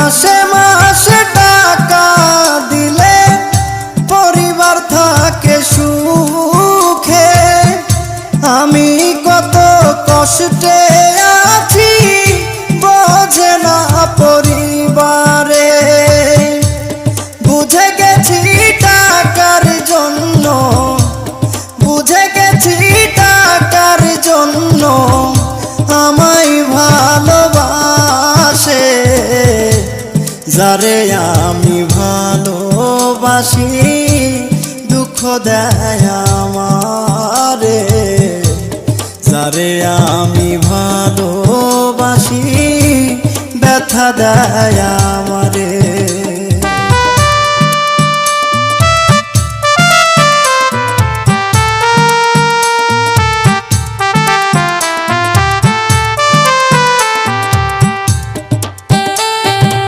মাসে মাসে টাকা দিলে পরিবার থাকে সুখে। আমি কত কষ্টে আছি বোঝে না পরিবারে। বুঝে গেছি টাকার জন্য, বুঝে গেছি টাকার জন্য আমায় ভালোবাসে। যারে আমি ভালোবাসি দুঃখ দেয় আমারে। যারে আমি ভালোবাসি ব্যথা দেয় আমারে।